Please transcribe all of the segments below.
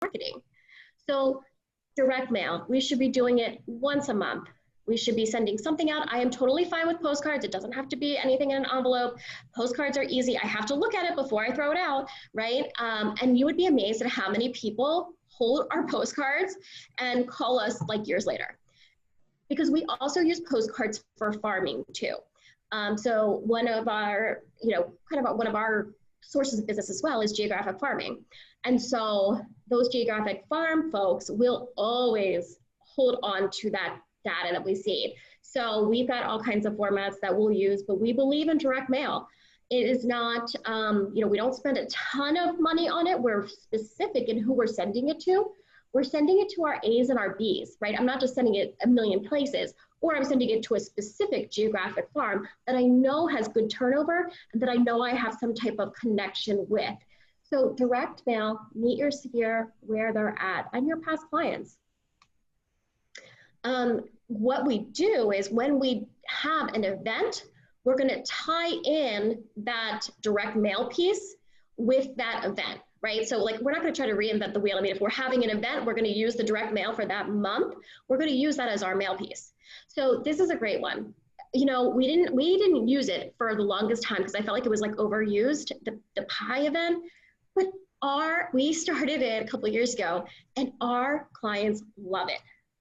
marketing. So direct mail, we should be doing it once a month. We should be sending something out. I am totally fine with postcards. It doesn't have to be anything in an envelope. Postcards are easy. I have to look at it before I throw it out, right? And you would be amazed at how many people hold our postcards and call us like years later. Because we also use postcards for farming too. So one of our, one of our sources of business as well is geographic farming. And so those geographic farm folks will always hold on to that data that we see. So we've got all kinds of formats that we'll use, but we believe in direct mail. It is not, we don't spend a ton of money on it. We're specific in who we're sending it to. We're sending it to our A's and our B's, right? I'm not just sending it a million places, or I'm sending it to a specific geographic farm that I know has good turnover and that I know I have some type of connection with. So direct mail, meet your sphere where they're at and your past clients. What we do is when we have an event, we're going to tie in that direct mail piece with that event, right? So like, we're not going to try to reinvent the wheel. I mean, if we're having an event, we're going to use the direct mail for that month. We're going to use that as our mail piece. So this is a great one. We didn't use it for the longest time because I felt like it was like overused, the pie event, but we started it a couple of years ago and our clients love it.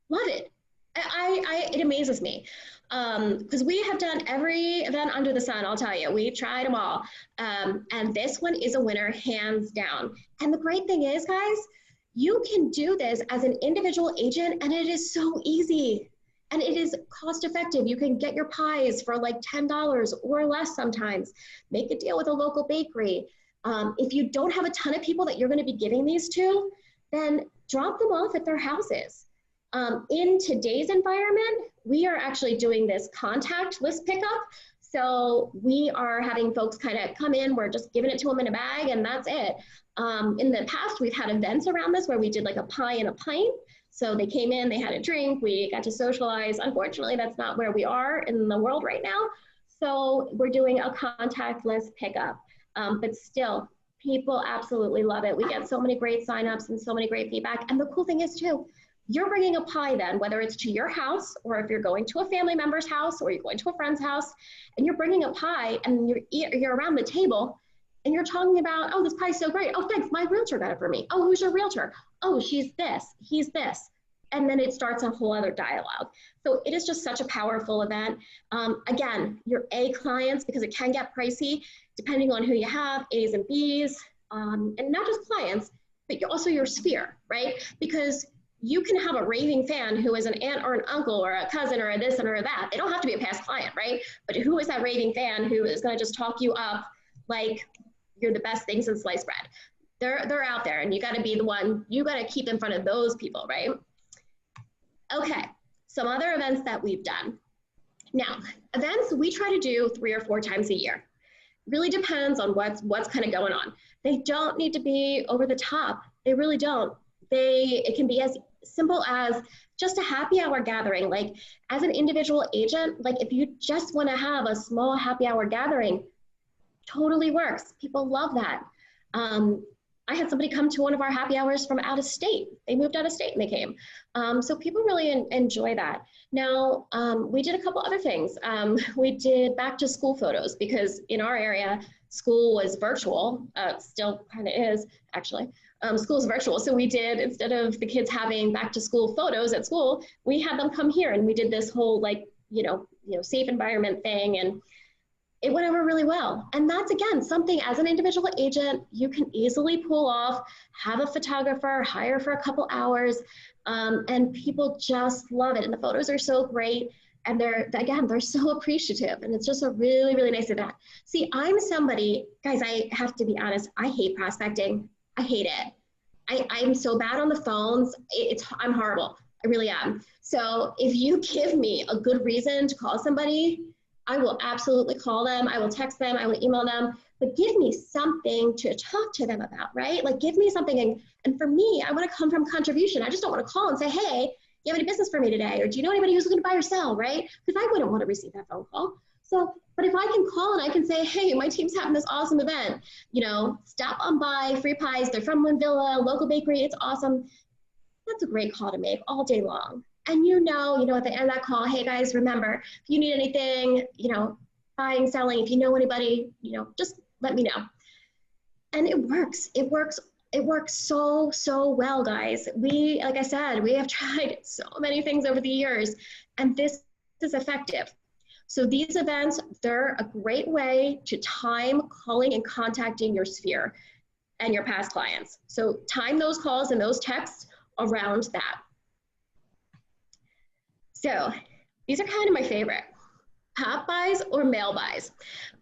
Love it. It amazes me because we have done every event under the sun, I'll tell you. We've tried them all. And this one is a winner, hands down. And the great thing is, guys, you can do this as an individual agent and it is so easy. And it is cost effective. You can get your pies for like $10 or less sometimes. Make a deal with a local bakery. If you don't have a ton of people that you're going to be giving these to, then drop them off at their houses. In today's environment, we are actually doing this contact list pickup. So we are having folks kind of come in, we're just giving it to them in a bag and that's it. In the past, we've had events around this where we did like a pie and a pint. So they came in, they had a drink, we got to socialize. Unfortunately, that's not where we are in the world right now. So we're doing a contact list pickup, but still, people absolutely love it. We get so many great signups and so many great feedback. And the cool thing is too, you're bringing a pie then, whether it's to your house or if you're going to a family member's house or you're going to a friend's house and you're bringing a pie and you're around the table and you're talking about, oh, this pie's so great. Oh, thanks, my realtor got it for me. Oh, who's your realtor? Oh, she's this, he's this. And then it starts a whole other dialogue. So it is just such a powerful event. Again, your A clients, because it can get pricey, depending on who you have, A's and B's, and not just clients, but also your sphere, right? Because you can have a raving fan who is an aunt or an uncle or a cousin or a this and or that. They don't have to be a past client, right? But who is that raving fan who is going to just talk you up like you're the best thing since sliced bread? They're out there and you got to be the one, you got to keep in front of those people, right? Okay, some other events that we've done. Now, events we try to do 3 or 4 times a year. Really depends on what's kind of going on. They don't need to be over the top. They really don't. It can be as simple as just a happy hour gathering. Like as an individual agent, like if you just want to have a small happy hour gathering, totally works. People love that. I had somebody come to one of our happy hours from out of state. They moved out of state and they came. So people really enjoy that. Now, we did a couple other things. We did back to school photos because in our area, school was virtual, still kind of is actually. School's virtual. So we did, instead of the kids having back to school photos at school, we had them come here and we did this whole like, safe environment thing. And it went over really well. And that's, again, something as an individual agent, you can easily pull off, have a photographer, hire for a couple hours, and people just love it. And the photos are so great. And they're so appreciative. And it's just a really, really nice event. See, I'm somebody, guys, I have to be honest, I hate prospecting. I hate it. I'm so bad on the phones. I'm horrible. I really am. So if you give me a good reason to call somebody, I will absolutely call them. I will text them. I will email them. But give me something to talk to them about, right? Like give me something. And for me, I want to come from contribution. I just don't want to call and say, hey, you have any business for me today? Or do you know anybody who's looking to buy or sell, right? Because I wouldn't want to receive that phone call. So, but if I can call and I can say, hey, my team's having this awesome event, you know, stop on by, free pies, they're from Villa, local bakery, it's awesome. That's a great call to make all day long. And you know, at the end of that call, hey guys, remember, if you need anything, you know, buying, selling, if you know anybody, you know, just let me know. And it works. It works so well, guys. Like I said, we have tried so many things over the years, and this is effective. So these events, they're a great way to time calling and contacting your sphere and your past clients. So time those calls and those texts around that. So these are kind of my favorite. Pop-bys or mail-bys.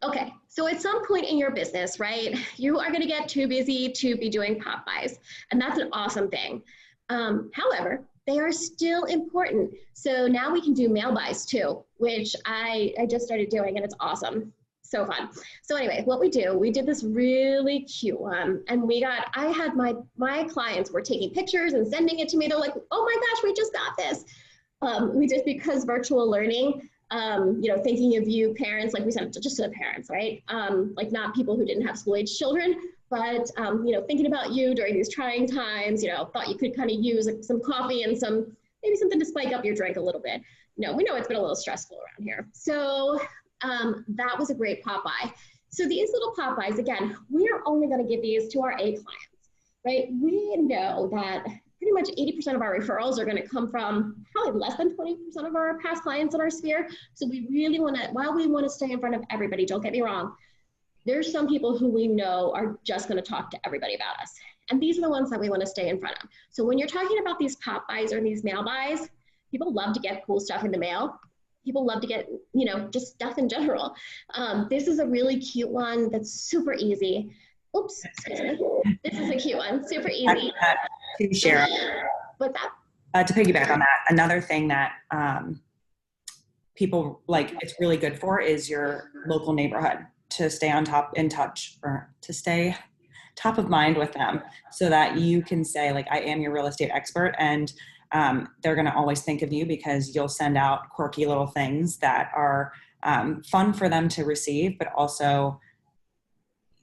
Okay, so at some point in your business, right, you are gonna get too busy to be doing pop-bys, and that's an awesome thing. However, they are still important. So now we can do mail-bys too, which I just started doing, and it's awesome. So fun. So anyway, what we did this really cute one, and I had my clients were taking pictures and sending it to me. They're like, oh my gosh, we just got this. We did, because virtual learning, you know, thinking of you parents, like we sent it just to the parents, right? Like not people who didn't have school-age children, but, you know, thinking about you during these trying times, you know, thought you could kind of use some coffee and maybe something to spike up your drink a little bit. You know, we know it's been a little stressful around here. So that was a great pop-by. So these little pop-bys, again, we are only going to give these to our A clients, right? We know that pretty much 80% of our referrals are going to come from probably less than 20% of our past clients in our sphere. So we really want to, while we want to stay in front of everybody, don't get me wrong, there's some people who we know are just going to talk to everybody about us. And these are the ones that we want to stay in front of. So when you're talking about these pop-bys or these mail-bys, people love to get cool stuff in the mail. People love to get, you know, just stuff in general. This is a really cute one that's super easy. Oops, excuse me. This is a cute one, super easy. To share. What's that? To piggyback on that, another thing that people like, it's really good for is your local neighborhood, to stay in touch, or to stay top of mind with them, so that you can say, like, I am your real estate expert, and they're going to always think of you, because you'll send out quirky little things that are fun for them to receive, but also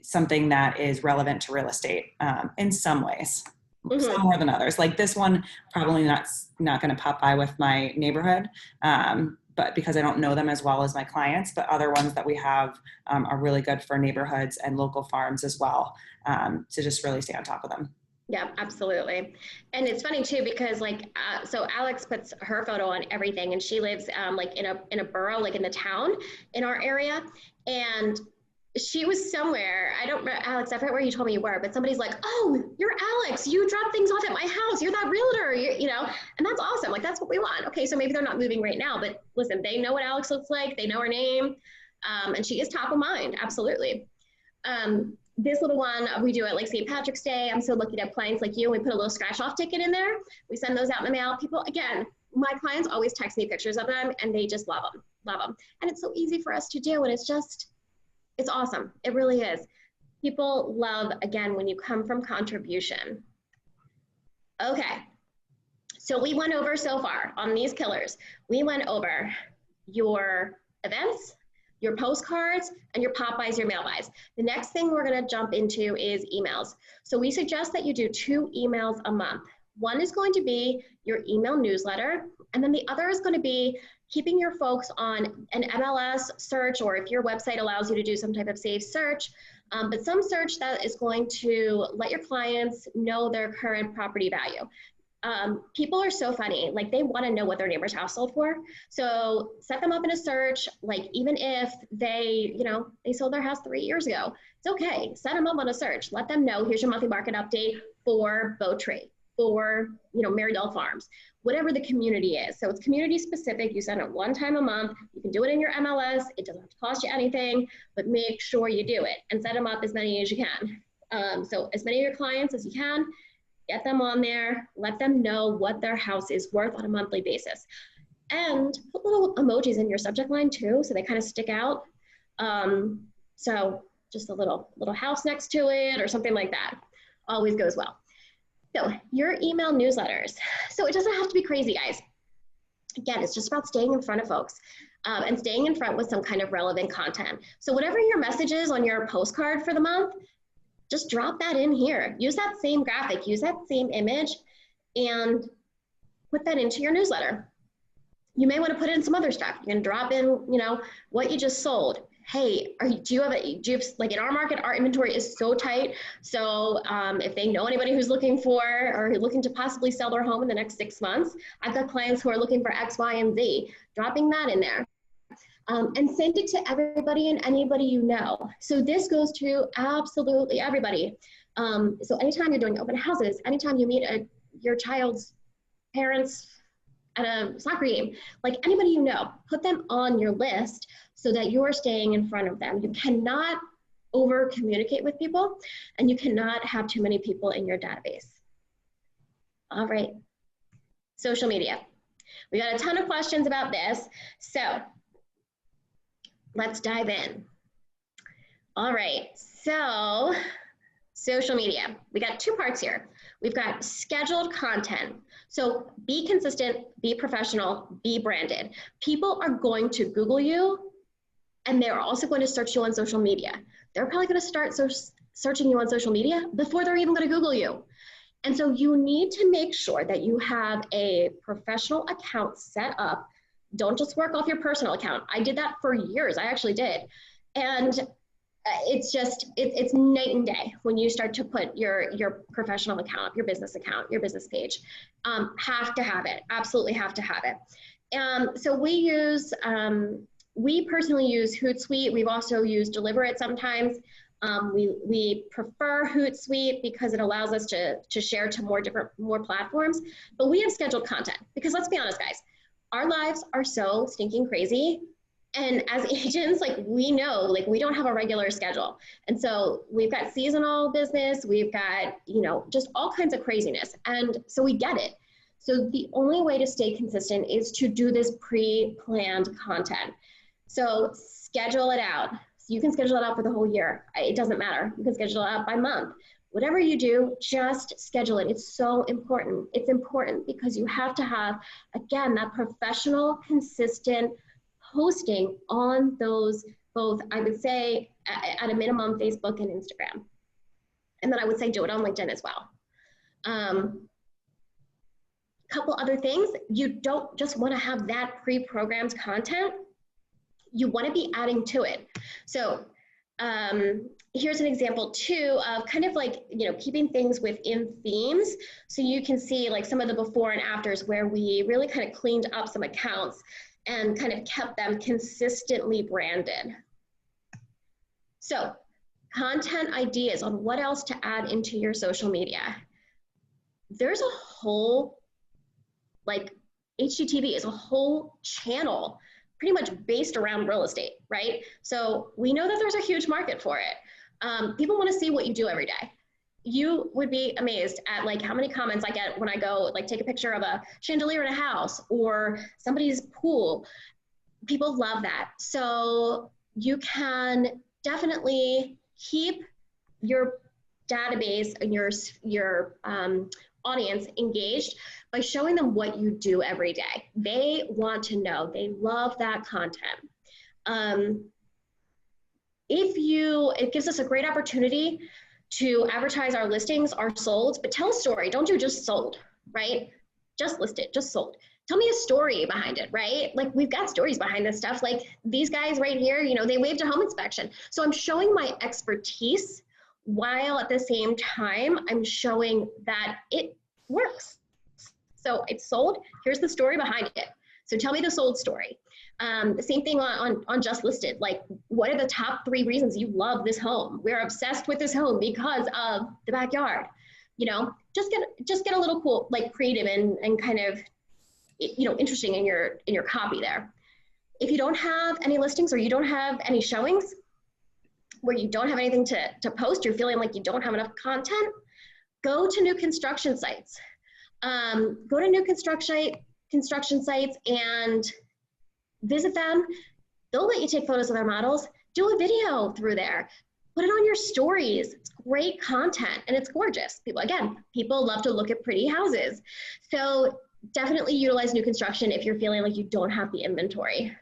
something that is relevant to real estate in some ways. Mm-hmm. Some more than others. Like this one, probably not going to pop by with my neighborhood, but because I don't know them as well as my clients. But other ones that we have are really good for neighborhoods and local farms as well, to just really stay on top of them. Yeah, absolutely. And it's funny too, because like, so Alex puts her photo on everything, and she lives like in a borough, like in the town in our area. And she was somewhere, I don't remember, Alex, I forget where you told me you were, but somebody's like, oh, you're Alex, you drop things off at my house, you're that realtor, you know, and that's awesome. Like, that's what we want. Okay, so maybe they're not moving right now, but listen, they know what Alex looks like, they know her name, and she is top of mind, absolutely. This little one, we do it like St. Patrick's Day. I'm so lucky to have clients like you. We put a little scratch off ticket in there. We send those out in the mail. People, again, my clients always text me pictures of them, and they just love them. And it's so easy for us to do, and it's awesome. It really is. People love, again, when you come from contribution. Okay, so we went over so far on these pillars. We went over your events, your postcards, and your pop-bys, your mail-bys. The next thing we're gonna jump into is emails. So we suggest that you do 2 emails a month. One is going to be your email newsletter, and then the other is going to be keeping your folks on an MLS search, or if your website allows you to do some type of saved search, but some search that is going to let your clients know their current property value. People are so funny, like they want to know what their neighbor's house sold for. So set them up in a search, like even if they, you know, they sold their house 3 years ago, it's okay. Set them up on a search. Let them know, here's your monthly market update for Bow Tree, for, you know, Marydell Farms, whatever the community is. So it's community specific. You send it 1 time a month. You can do it in your MLS. It doesn't have to cost you anything, but make sure you do it and set them up as many as you can. So as many of your clients as you can, get them on there, let them know what their house is worth on a monthly basis. And put little emojis in your subject line too, so they kind of stick out. So just a little house next to it or something like that always goes well. So your email newsletters. So it doesn't have to be crazy, guys. Again, it's just about staying in front of folks and staying in front with some kind of relevant content. So whatever your message is on your postcard for the month, just drop that in here. Use that same graphic, use that same image, and put that into your newsletter. You may want to put in some other stuff. You can drop in, you know, what you just sold. Hey, do you have like in our market, our inventory is so tight. So if they know anybody who's looking for or looking to possibly sell their home in the next 6 months, I've got clients who are looking for X, Y, and Z. Dropping that in there. And send it to everybody and anybody you know. So this goes to absolutely everybody. So anytime you're doing open houses, anytime you meet your child's parents at a soccer game, like anybody you know, put them on your list so that you're staying in front of them. You cannot over communicate with people, and you cannot have too many people in your database. All right, social media. We got a ton of questions about this, so let's dive in. All right, so social media. We got two parts here. We've got scheduled content. So be consistent, be professional, be branded. People are going to Google you, and they're also going to search you on social media. They're probably going to start searching you on social media before they're even going to Google you. And so you need to make sure that you have a professional account set up. Don't just work off your personal account. I did that for years. I actually did. And it's just, it's night and day when you start to put your professional account, your business page. Have to have it, absolutely have to have it. So we personally use Hootsuite. We've also used Deliberate sometimes. We prefer Hootsuite because it allows us to share to more platforms, but we have scheduled content because let's be honest, guys, our lives are so stinking crazy. And as agents, like we know, like we don't have a regular schedule. And so we've got seasonal business, we've got, you know, just all kinds of craziness. And so we get it. So the only way to stay consistent is to do this pre-planned content. So schedule it out. So you can schedule it out for the whole year. It doesn't matter. You can schedule it out by month. Whatever you do, just schedule it. It's so important. It's important because you have to have, again, that professional, consistent posting on those, both, I would say, at a minimum, Facebook and Instagram. And then I would say do it on LinkedIn as well. Couple other things, you don't just want to have that pre-programmed content. You want to be adding to it. So here's an example too of kind of like, you know, keeping things within themes. So you can see like some of the before and afters where we really kind of cleaned up some accounts and kind of kept them consistently branded. So content ideas on what else to add into your social media. There's a whole, like HGTV is a whole channel pretty much based around real estate, right? So we know that there's a huge market for it. People want to see what you do every day. You would be amazed at like how many comments I get when I go like take a picture of a chandelier in a house or somebody's pool. People love that. So you can definitely keep your database and your audience engaged by showing them what you do every day. They want to know. They love that content. It gives us a great opportunity to advertise our listings, our solds, but tell a story. Don't do just sold, right? Just list it, just sold. Tell me a story behind it, right? Like we've got stories behind this stuff. Like these guys right here, you know, they waived a home inspection. So I'm showing my expertise while at the same time, I'm showing that it works. So it's sold, here's the story behind it. So tell me the sold story. The same thing on Just Listed. Like, what are the top 3 reasons you love this home? We're obsessed with this home because of the backyard. You know, just get a little cool, like creative and kind of, you know, interesting in your copy there. If you don't have any listings or you don't have any showings, where you don't have anything to post, you're feeling like you don't have enough content, go to new construction sites. Go to new construction sites and visit them. They'll let you take photos of their models. Do a video through there. Put it on your stories. It's great content and it's gorgeous. People love to look at pretty houses. So definitely utilize new construction if you're feeling like you don't have the inventory.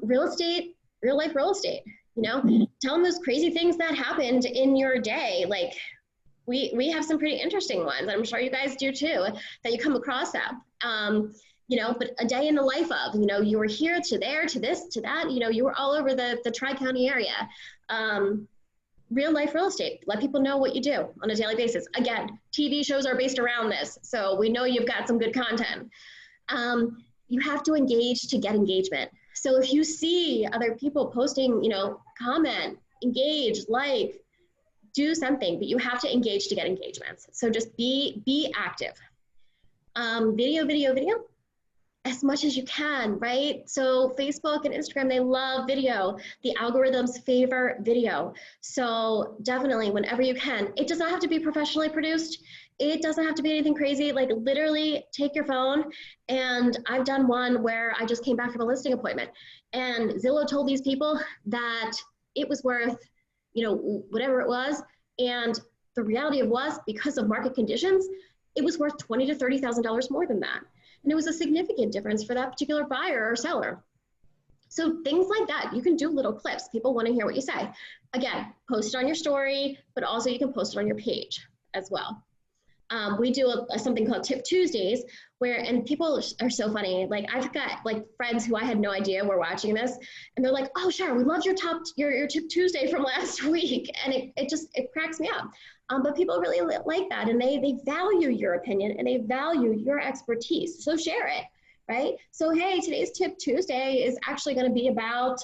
Real estate, real life real estate, you know, tell them those crazy things that happened in your day. Like we have some pretty interesting ones. I'm sure you guys do too, that you come across that. You know, but a day in the life of, you know, you were here to there, to this, to that, you know, you were all over the Tri-County area. Real life real estate, let people know what you do on a daily basis. Again, TV shows are based around this, so we know you've got some good content. You have to engage to get engagement. So if you see other people posting, you know, comment, engage, like, do something, but you have to engage to get engagements. So just be active. Video, as much as you can, right? So Facebook and Instagram, they love video. The algorithms favor video. So definitely whenever you can, it does not have to be professionally produced. It doesn't have to be anything crazy. Like literally take your phone, and I've done one where I just came back from a listing appointment and Zillow told these people that it was worth, you know, whatever it was. And the reality of was, because of market conditions, it was worth $20,000 to $30,000 more than that. And it was a significant difference for that particular buyer or seller. So things like that, you can do little clips. People want to hear what you say. Again, post it on your story, but also you can post it on your page as well. We do something called Tip Tuesdays, where, and people are so funny. Like I've got like friends who I had no idea were watching this, and they're like, "Oh, sure, we loved your Tip Tuesday from last week," and it cracks me up. But people really like that, and they value your opinion and they value your expertise. So share it, right? So hey, today's Tip Tuesday is actually going to be about,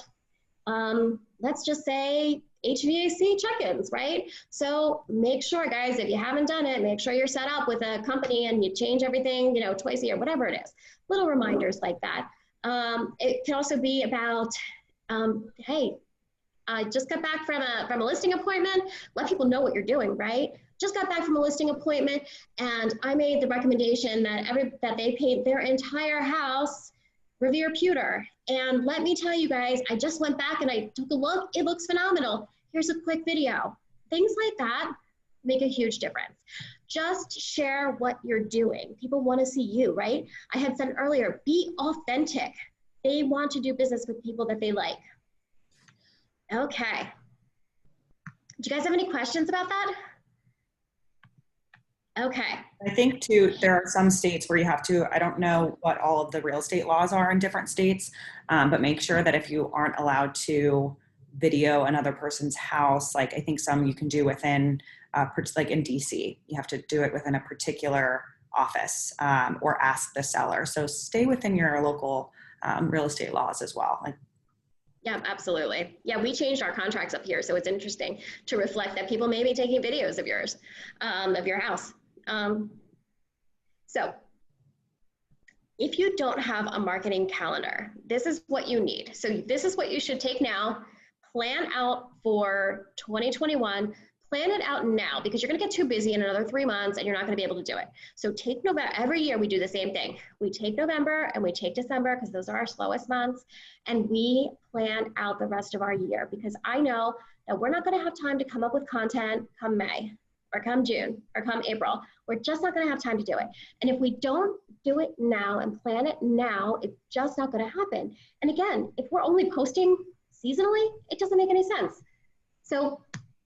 let's just say, HVAC check-ins, right? So make sure, guys, if you haven't done it, make sure you're set up with a company and you change everything, you know, twice a year, whatever it is. Little reminders like that. It can also be about, hey, I just got back from a listing appointment. Let people know what you're doing, right? Just got back from a listing appointment, and I made the recommendation that they paint their entire house Revere pewter. And let me tell you guys, I just went back and I took a look. It looks phenomenal. Here's a quick video. Things like that make a huge difference. Just share what you're doing. People want to see you, right? I had said earlier, be authentic. They want to do business with people that they like. Okay. Do you guys have any questions about that? Okay. I think too, there are some states where you have to, I don't know what all of the real estate laws are in different states, but make sure that if you aren't allowed to video another person's house, like I think some you can do within, like in DC, you have to do it within a particular office or ask the seller. So stay within your local real estate laws as well. Like, yeah, absolutely. Yeah, we changed our contracts up here, so it's interesting to reflect that people may be taking videos of yours, of your house. So if you don't have a marketing calendar, this is what you need. So this is what you should take now, plan out for 2021, plan it out now, because you're gonna get too busy in another 3 months and you're not gonna be able to do it. So take November, every year we do the same thing. We take November and we take December, because those are our slowest months, and we plan out the rest of our year, because I know that we're not gonna have time to come up with content come May, or come June, or come April. We're just not gonna have time to do it. And if we don't do it now and plan it now, it's just not gonna happen. And again, if we're only posting seasonally, it doesn't make any sense. So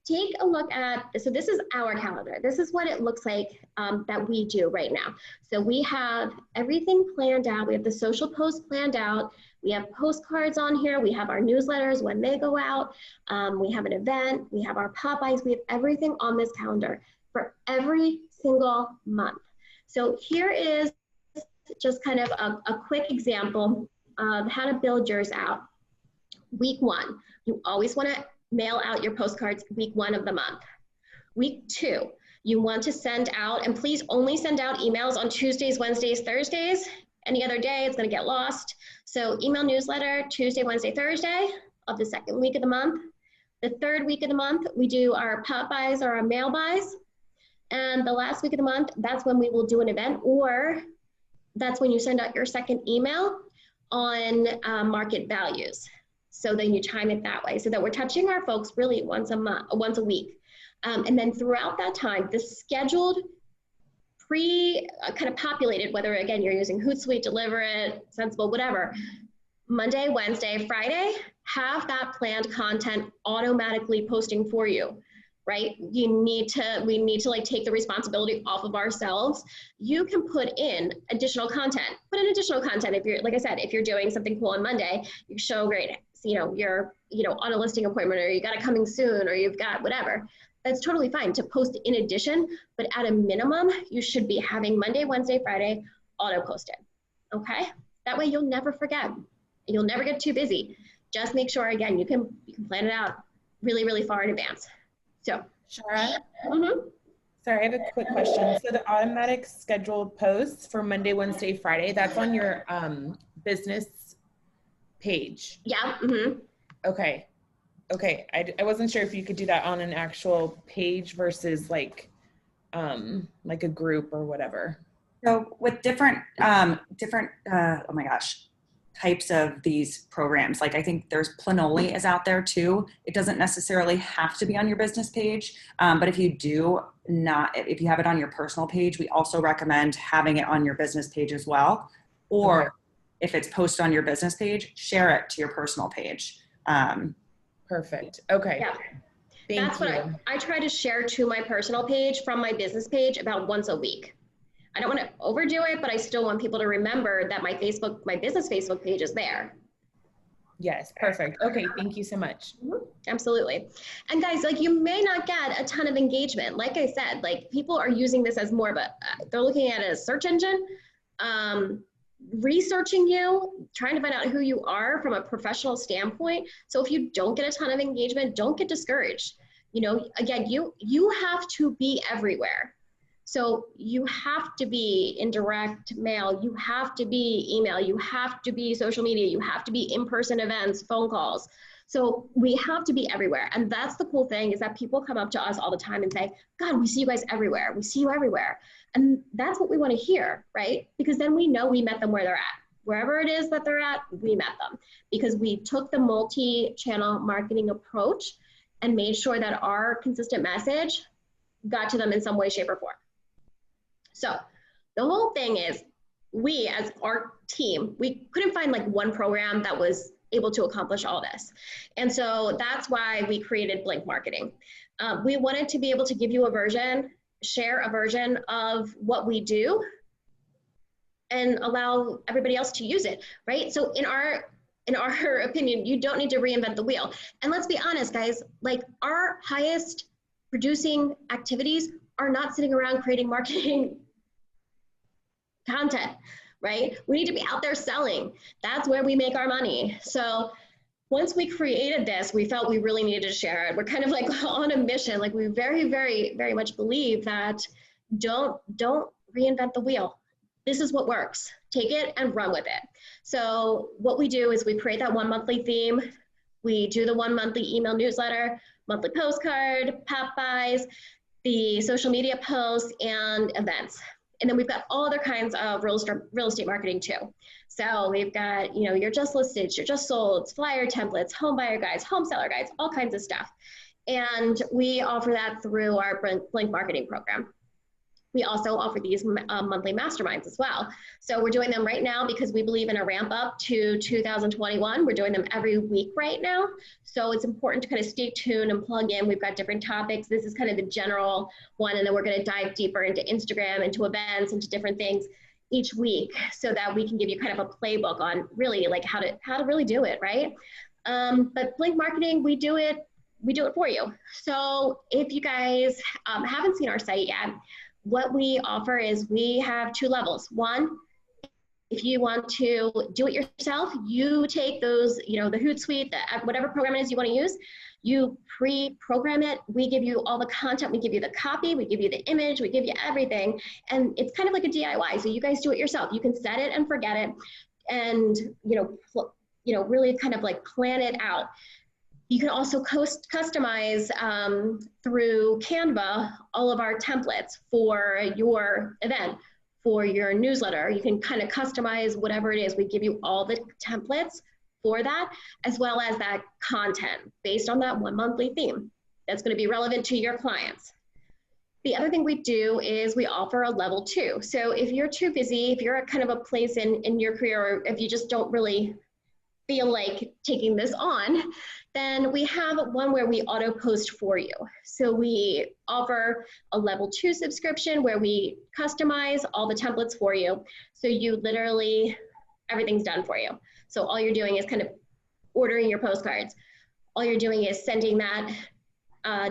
take a look at, so this is our calendar. This is what it looks like that we do right now. So we have everything planned out. We have the social posts planned out. We have postcards on here. We have our newsletters when they go out. We have an event. We have our pop-bys. We have everything on this calendar for every single month. So here is just kind of a quick example of how to build yours out. Week 1, you always want to mail out your postcards week 1 of the month. Week 2, you want to send out, and please only send out emails on Tuesdays, Wednesdays, Thursdays. Any other day, it's going to get lost. So email newsletter Tuesday, Wednesday, Thursday of the 2nd week of the month. The 3rd week of the month, we do our pop-bys or our mail-bys. And the last week of the month, that's when we will do an event, or that's when you send out your 2nd email on market values. So then you time it that way, so that we're touching our folks really once a week. And then throughout that time, the scheduled kind of populated, whether again, you're using Hootsuite, Deliver It, Sensible, whatever, Monday, Wednesday, Friday, have that planned content automatically posting for you, right? We need to like take the responsibility off of ourselves. You can put in additional content, if you're, like I said, if you're doing something cool on Monday, you show great, you're, on a listing appointment, or you got it coming soon, or you've got whatever. That's totally fine to post in addition, but at a minimum, you should be having Monday, Wednesday, Friday auto posted, okay? That way you'll never forget. You'll never get too busy. Just make sure, again, you can plan it out really, really far in advance. So, Shara, sorry, I have a quick question. So the automatic scheduled posts for Monday, Wednesday, Friday, that's on your business page. Yeah. Okay. I wasn't sure if you could do that on an actual page versus like a group or whatever. So with different types of these programs, like I think there's Planoly is out there too. It doesn't necessarily have to be on your business page, but if you have it on your personal page, we also recommend having it on your business page as well. Or if it's posted on your business page, share it to your personal page. Perfect. Okay. Yeah. Thank you. What I try to share to my personal page from my business page about once a week. I don't want to overdo it, but I still want people to remember that my business Facebook page is there. Yes, perfect. Okay, thank you so much. Absolutely. And guys, like, you may not get a ton of engagement. Like I said, like, people are using this as more of they're looking at it as a search engine, researching you, trying to find out who you are from a professional standpoint. So if you don't get a ton of engagement, don't get discouraged. Again, you have to be everywhere. So you have to be in direct mail, you have to be email, you have to be social media, you have to be in-person events, phone calls. So we have to be everywhere. And that's the cool thing, is that people come up to us all the time and say, God, we see you guys everywhere. We see you everywhere. And that's what we want to hear, right? Because then we know we met them where they're at. Wherever it is that they're at, we met them. Because we took the multi-channel marketing approach and made sure that our consistent message got to them in some way, shape, or form. So the whole thing is, we as our team, we couldn't find like one program that was able to accomplish all this. And so that's why we created Blink Marketing. We wanted to be able to give you share a version of what we do and allow everybody else to use it, right? So in our opinion, you don't need to reinvent the wheel. And let's be honest, guys, like, our highest producing activities are not sitting around creating marketing content, right? We need to be out there selling. That's where we make our money. So once we created this, we felt we really needed to share it. We're kind of like on a mission. Like, we very, very, very much believe that don't reinvent the wheel. This is what works. Take it and run with it. So what we do is we create that one monthly theme. We do the one monthly email newsletter, monthly postcard, pop-bys, the social media posts, and events. And then we've got all other kinds of real estate marketing too. So we've got, your just listed, your just sold, flyer templates, home buyer guides, home seller guides, all kinds of stuff. And we offer that through our Blink Marketing program. We also offer these monthly masterminds as well. So we're doing them right now because we believe in a ramp up to 2021. We're doing them every week right now. So it's important to kind of stay tuned and plug in. We've got different topics. This is kind of the general one, and then we're going to dive deeper into Instagram, into events, into different things each week, so that we can give you kind of a playbook on really like how to really do it, right? But Blink Marketing, we do it for you. So if you guys haven't seen our site yet, what we offer is we have two levels. One, if you want to do it yourself, you take those, the Hootsuite, whatever program it is you want to use, you pre-program it. We give you all the content. We give you the copy. We give you the image. We give you everything. And it's kind of like a DIY. So you guys do it yourself. You can set it and forget it, and, really kind of like plan it out. You can also customize through Canva all of our templates for your event, for your newsletter. You can kind of customize whatever it is. We give you all the templates for that, as well as that content based on that one monthly theme that's going to be relevant to your clients. The other thing we do is we offer a level 2. So if you're too busy, if you're at kind of a place in your career, or if you just don't really feel like taking this on, then we have one where we auto post for you. So we offer a level 2 subscription where we customize all the templates for you. So you literally, everything's done for you. So all you're doing is kind of ordering your postcards. All you're doing is sending that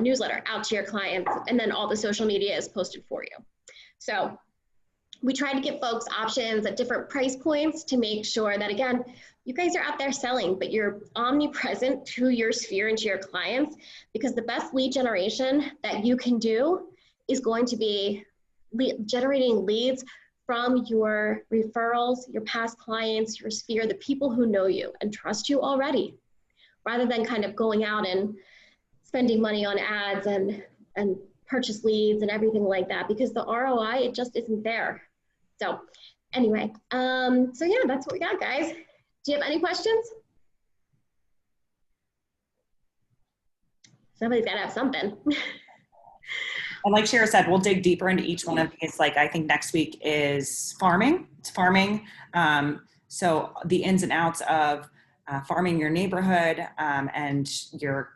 newsletter out to your clients, and then all the social media is posted for you. So we try to give folks options at different price points to make sure that, again, you guys are out there selling, but you're omnipresent to your sphere and to your clients, because the best lead generation that you can do is going to be generating leads from your referrals, your past clients, your sphere, the people who know you and trust you already, rather than kind of going out and spending money on ads and purchase leads and everything like that, because the ROI, it just isn't there. So anyway, so yeah, that's what we got, guys. Do you have any questions? Somebody's got to have something. And like Shara said, we'll dig deeper into each one of these. Like, I think next week is farming. It's farming. So the ins and outs of farming your neighborhood and your,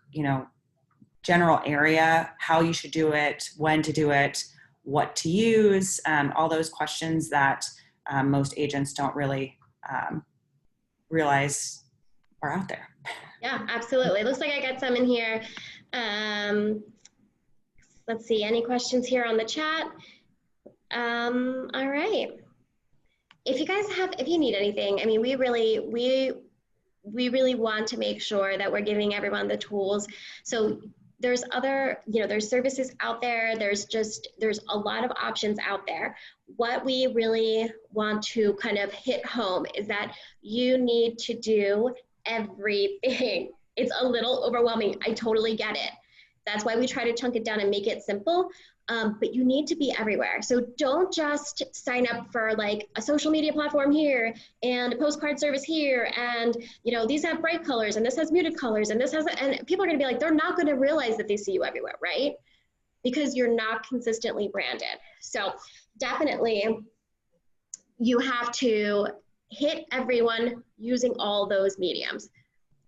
general area, how you should do it, when to do it, what to use, all those questions that most agents don't really realize are out there. Yeah, absolutely. It looks like I got some in here. Let's see, any questions here on the chat? All right. If you guys have, if you need anything, I mean, we really want to make sure that we're giving everyone the tools. So there's other, there's services out there. There's a lot of options out there. What we really want to kind of hit home is that you need to do everything. It's a little overwhelming. I totally get it. That's why we try to chunk it down and make it simple. But you need to be everywhere. So don't just sign up for like a social media platform here and a postcard service here. And, these have bright colors and this has muted colors and this has, and people are going to be like, they're not going to realize that they see you everywhere, right? Because you're not consistently branded. So definitely you have to hit everyone using all those mediums.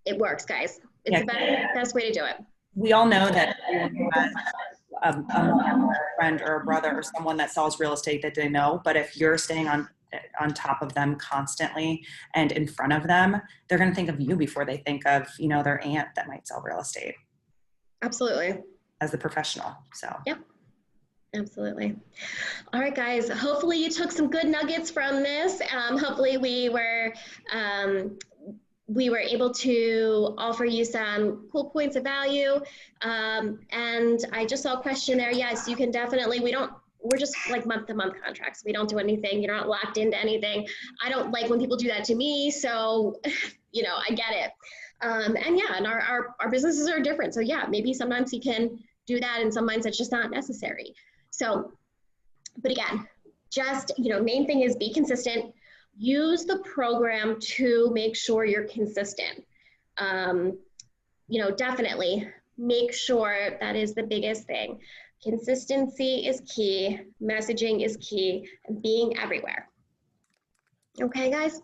It works, guys. It's the best way to do it. We all know that everyone has a friend or a brother or someone that sells real estate that they know, but if you're staying on top of them constantly and in front of them, they're going to think of you before they think of, their aunt that might sell real estate. Absolutely. As the professional. So. Yep. Absolutely. All right, guys, hopefully you took some good nuggets from this. Hopefully we were able to offer you some cool points of value. And I just saw a question there. Yes, you can definitely, we're just like month-to-month contracts. We don't do anything. You're not locked into anything. I don't like when people do that to me. So, I get it. And our businesses are different. So yeah, maybe sometimes you can do that and sometimes it's just not necessary. So, but again, just, main thing is be consistent. Use the program to make sure you're consistent. Definitely make sure that is the biggest thing. Consistency is key, messaging is key, and being everywhere. Okay, guys?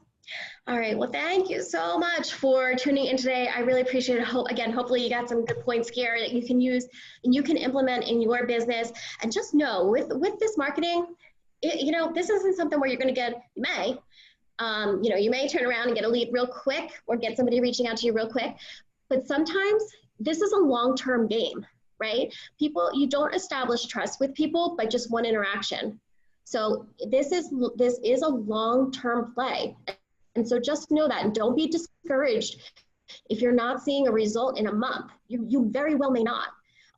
All right, well, thank you so much for tuning in today. I really appreciate it. Hopefully you got some good points here that you can use and you can implement in your business. And just know with this marketing, this isn't something where you're going to get, you may turn around and get a lead real quick or get somebody reaching out to you real quick. But sometimes this is a long-term game, right? You don't establish trust with people by just one interaction. So this is a long-term play. And so just know that, and don't be discouraged if you're not seeing a result in a month. You very well may not.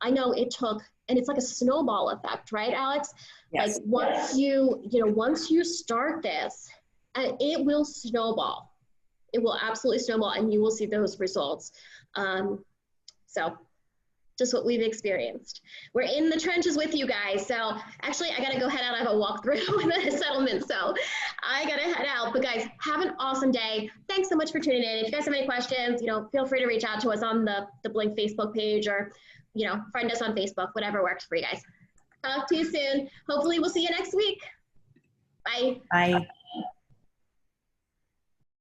I know it took, and it's like a snowball effect, right, Alex? Yes. Like once you start this, it will snowball. It will absolutely snowball, and you will see those results. So just what we've experienced. We're in the trenches with you guys. So actually, I got to go head out. I have a walkthrough with a settlement. So I got to head out. But guys, have an awesome day. Thanks so much for tuning in. If you guys have any questions, feel free to reach out to us on the Blink Facebook page or, friend us on Facebook, whatever works for you guys. Talk to you soon. Hopefully we'll see you next week. Bye. Bye.